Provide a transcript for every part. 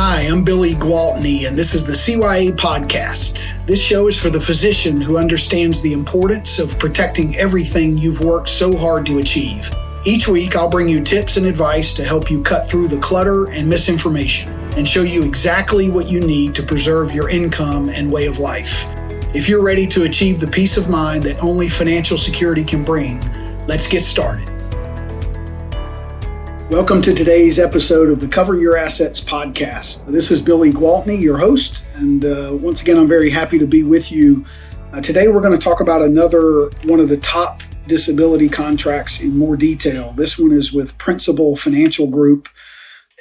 Hi, I'm Billy Gwaltney, and this is the CYA Podcast. This show is for the physician who understands the importance of protecting everything you've worked so hard to achieve. Each week, I'll bring you tips and advice to help you cut through the clutter and misinformation and show you exactly what you need to preserve your income and way of life. If you're ready to achieve the peace of mind that only financial security can bring, let's get started. Welcome to today's episode of the Cover Your Assets podcast. This is Billy Gwaltney, your host, and once again, I'm very happy to be with you. Today, we're going to talk about another one of the top disability contracts in more detail. This one is with Principal Financial Group,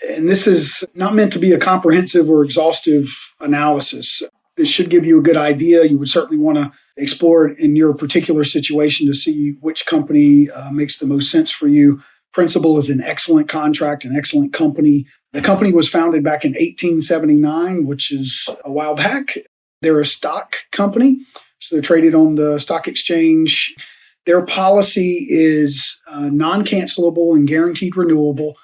and this is not meant to be a comprehensive or exhaustive analysis. This should give you a good idea. You would certainly want to explore it in your particular situation to see which company makes the most sense for you. Principal is an excellent contract, an excellent company. The company was founded back in 1879, which is a while back. They're a stock company, so they're traded on the stock exchange. Their policy is non-cancelable and guaranteed renewable,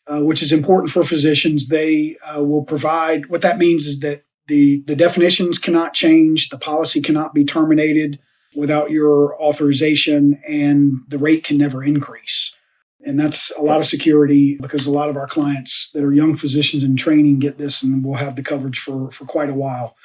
which is important for physicians. They will provide, what that means is that the definitions cannot change, the policy cannot be terminated without your authorization, and the rate can never increase. And that's a lot of security because a lot of our clients that are young physicians in training get this and will have the coverage for quite a while.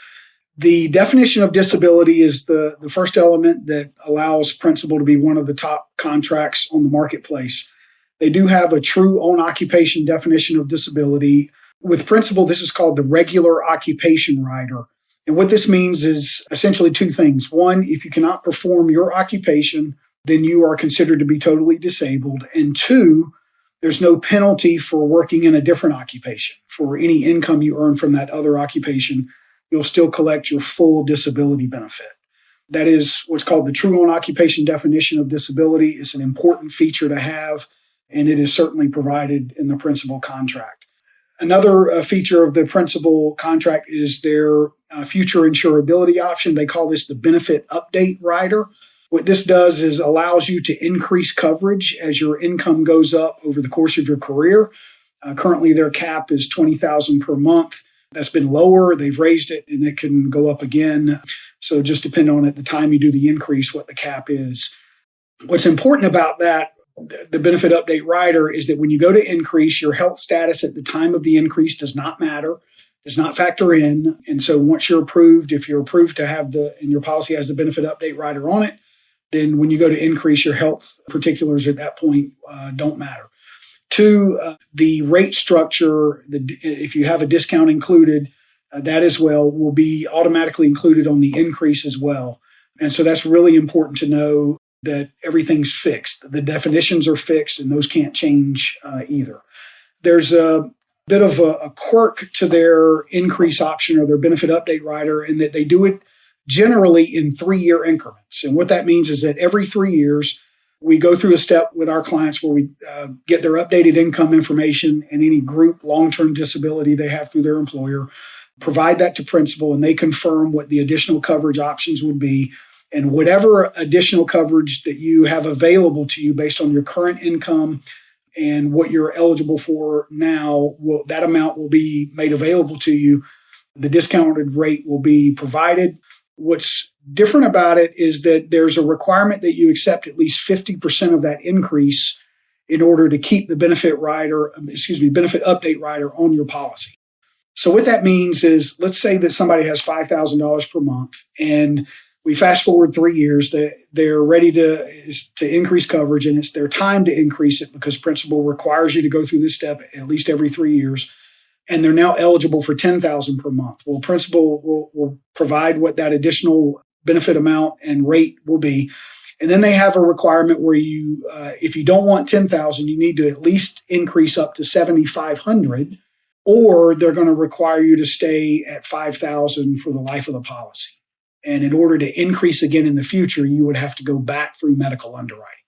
The definition of disability is the first element that allows Principal to be one of the top contracts on the marketplace. They do have a true own occupation definition of disability. With Principal, this is called the regular occupation rider. And what this means is essentially two things. One, if you cannot perform your occupation, then you are considered to be totally disabled. And two, there's no penalty for working in a different occupation. For any income you earn from that other occupation, you'll still collect your full disability benefit. That is what's called the true own occupation definition of disability. It's an important feature to have, and it is certainly provided in the Principal contract. Another feature of the Principal contract is their future insurability option. They call this the benefit update rider. What this does is allows you to increase coverage as your income goes up over the course of your career. Currently, their cap is $20,000 per month. That's been lower. They've raised it, and it can go up again. So just depend on at the time you do the increase what the cap is. What's important about that, the benefit update rider, is that when you go to increase, your health status at the time of the increase does not matter, does not factor in. And so once you're approved, if you're approved to have and your policy has the benefit update rider on it, then when you go to increase, your health particulars at that point don't matter. Two, the rate structure, if you have a discount included, that as well will be automatically included on the increase as well. And so that's really important to know that everything's fixed. The definitions are fixed, and those can't change either. There's a bit of a quirk to their increase option or their benefit update rider in that they do it generally in 3-year increments. And what that means is that every 3 years, we go through a step with our clients where we get their updated income information and any group long-term disability they have through their employer, provide that to Principal, and they confirm what the additional coverage options would be. And whatever additional coverage that you have available to you based on your current income and what you're eligible for now, that amount will be made available to you. The discounted rate will be provided. What's different about it is that there's a requirement that you accept at least 50% of that increase in order to keep the benefit update rider on your policy. So what that means is, let's say that somebody has $5,000 per month, and we fast forward 3 years, that they're ready to increase coverage, and it's their time to increase it because Principal requires you to go through this step at least every 3 years. And they're now eligible for $10,000 per month. Well, Principal will provide what that additional benefit amount and rate will be. And then they have a requirement where you, if you don't want $10,000, you need to at least increase up to $7,500, or they're going to require you to stay at $5,000 for the life of the policy. And in order to increase again in the future, you would have to go back through medical underwriting.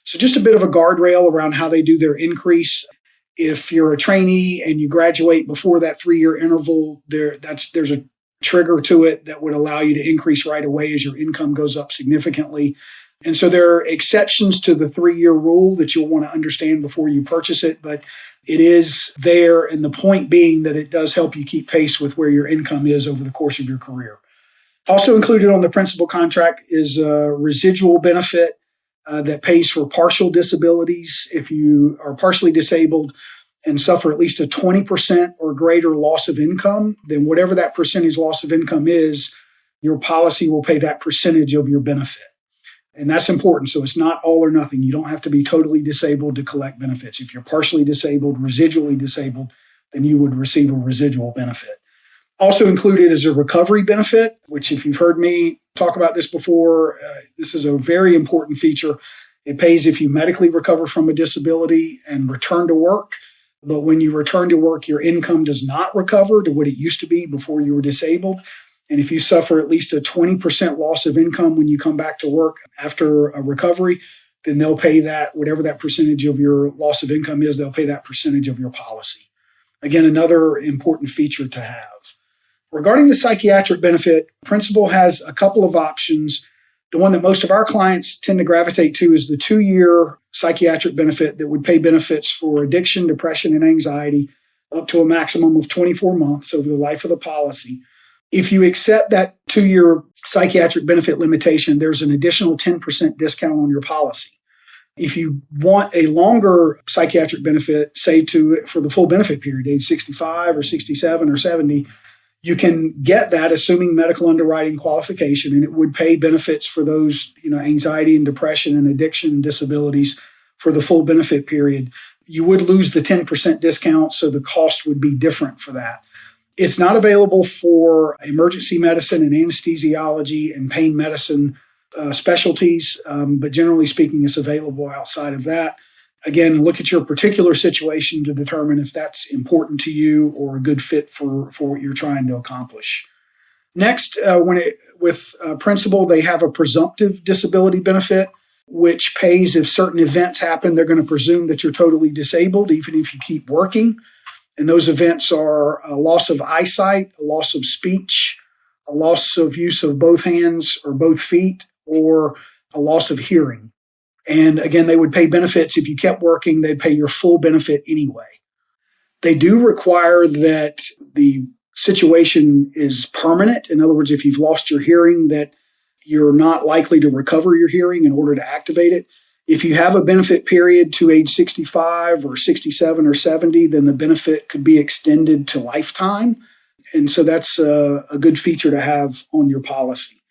So just a bit of a guardrail around how they do their increase. If you're a trainee and you graduate before that 3-year interval, there's a trigger to it that would allow you to increase right away as your income goes up significantly. And so there are exceptions to the 3-year rule that you'll want to understand before you purchase it, but it is there. And the point being that it does help you keep pace with where your income is over the course of your career. Also included on the principal contract is a residual benefit that pays for partial disabilities. If you are partially disabled and suffer at least a 20% or greater loss of income, then whatever that percentage loss of income is, your policy will pay that percentage of your benefit. And that's important. So it's not all or nothing. You don't have to be totally disabled to collect benefits. If you're partially disabled, residually disabled, then you would receive a residual benefit. Also included is a recovery benefit, which if you've heard me talk about this before, this is a very important feature. It pays if you medically recover from a disability and return to work. But when you return to work, your income does not recover to what it used to be before you were disabled. And if you suffer at least a 20% loss of income when you come back to work after a recovery, then they'll pay that, whatever that percentage of your loss of income is, they'll pay that percentage of your policy. Again, another important feature to have. Regarding the psychiatric benefit, Principal has a couple of options. The one that most of our clients tend to gravitate to is the 2-year psychiatric benefit that would pay benefits for addiction, depression, and anxiety up to a maximum of 24 months over the life of the policy. If you accept that 2-year psychiatric benefit limitation, there's an additional 10% discount on your policy. If you want a longer psychiatric benefit, say for the full benefit period, age 65 or 67 or 70, you can get that assuming medical underwriting qualification, and it would pay benefits for those, anxiety and depression and addiction disabilities for the full benefit period. You would lose the 10% discount, so the cost would be different for that. It's not available for emergency medicine and anesthesiology and pain medicine specialties, but generally speaking, it's available outside of that. Again, look at your particular situation to determine if that's important to you or a good fit for what you're trying to accomplish. Next, with Principal, they have a presumptive disability benefit, which pays if certain events happen. They're going to presume that you're totally disabled, even if you keep working. And those events are a loss of eyesight, a loss of speech, a loss of use of both hands or both feet, or a loss of hearing. And again, they would pay benefits. If you kept working, they'd pay your full benefit anyway. They do require that the situation is permanent. In other words, if you've lost your hearing, that you're not likely to recover your hearing in order to activate it. If you have a benefit period to age 65 or 67 or 70, then the benefit could be extended to lifetime. And so that's a good feature to have on your policy.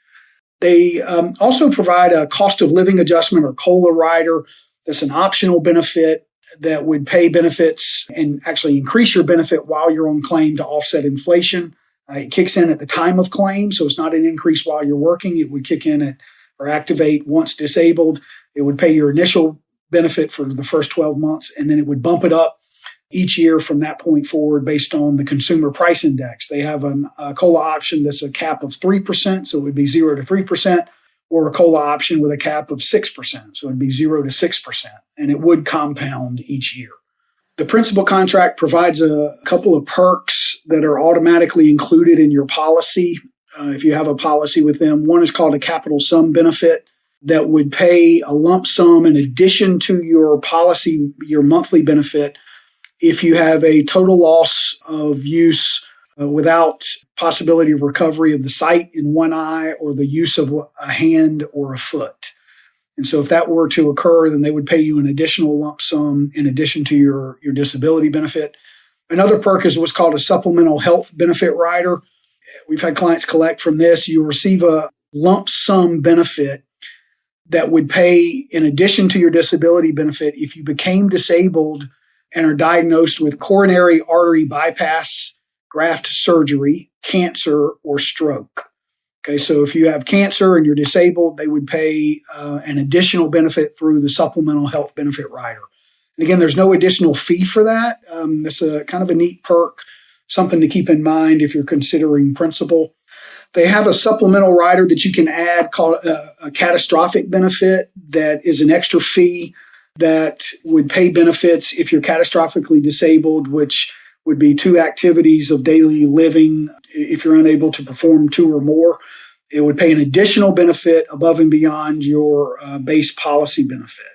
They also provide a cost of living adjustment or COLA rider. That's an optional benefit that would pay benefits and actually increase your benefit while you're on claim to offset inflation. It kicks in at the time of claim, so it's not an increase while you're working. It would kick in or activate once disabled. It would pay your initial benefit for the first 12 months, and then it would bump it up each year from that point forward based on the consumer price index. They have a COLA option that's a cap of 3%, so it would be 0 to 3%, or a COLA option with a cap of 6%, so it would be 0 to 6%, and it would compound each year. The Principal contract provides a couple of perks that are automatically included in your policy if you have a policy with them. One is called a capital sum benefit that would pay a lump sum in addition to your policy, your monthly benefit, if you have a total loss of use without possibility of recovery of the sight in one eye or the use of a hand or a foot. And so if that were to occur, then they would pay you an additional lump sum in addition to your disability benefit. Another perk is what's called a supplemental health benefit rider. We've had clients collect from this. You receive a lump sum benefit that would pay in addition to your disability benefit if you became disabled and are diagnosed with coronary artery bypass, graft surgery, cancer, or stroke. Okay, so if you have cancer and you're disabled, they would pay an additional benefit through the supplemental health benefit rider. And again, there's no additional fee for that. That's a kind of a neat perk, something to keep in mind if you're considering Principal. They have a supplemental rider that you can add called a catastrophic benefit that is an extra fee that would pay benefits if you're catastrophically disabled, which would be 2 activities of daily living if you're unable to perform 2 or more. it would pay an additional benefit above and beyond your base policy benefit.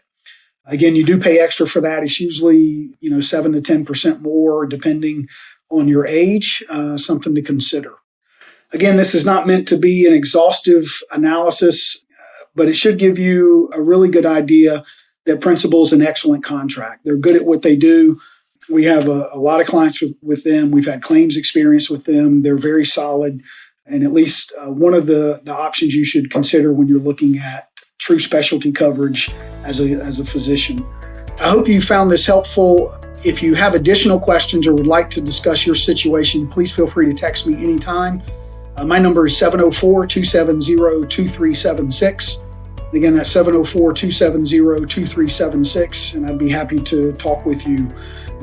Again, you do pay extra for that. It's usually 7 to 10% more depending on your age, something to consider. Again, this is not meant to be an exhaustive analysis, but it should give you a really good idea that Principal is an excellent contract. They're good at what they do. We have a lot of clients with them. We've had claims experience with them. They're very solid, and at least one of the options you should consider when you're looking at true specialty coverage as a physician. I hope you found this helpful. If you have additional questions or would like to discuss your situation, please feel free to text me anytime. My number is 704-270-2376. Again, that's 704-270-2376, and I'd be happy to talk with you.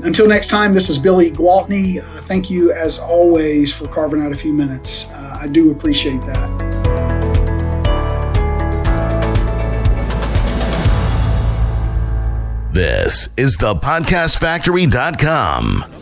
Until next time, this is Billy Gwaltney. Thank you, as always, for carving out a few minutes. I do appreciate that. This is thepodcastfactory.com.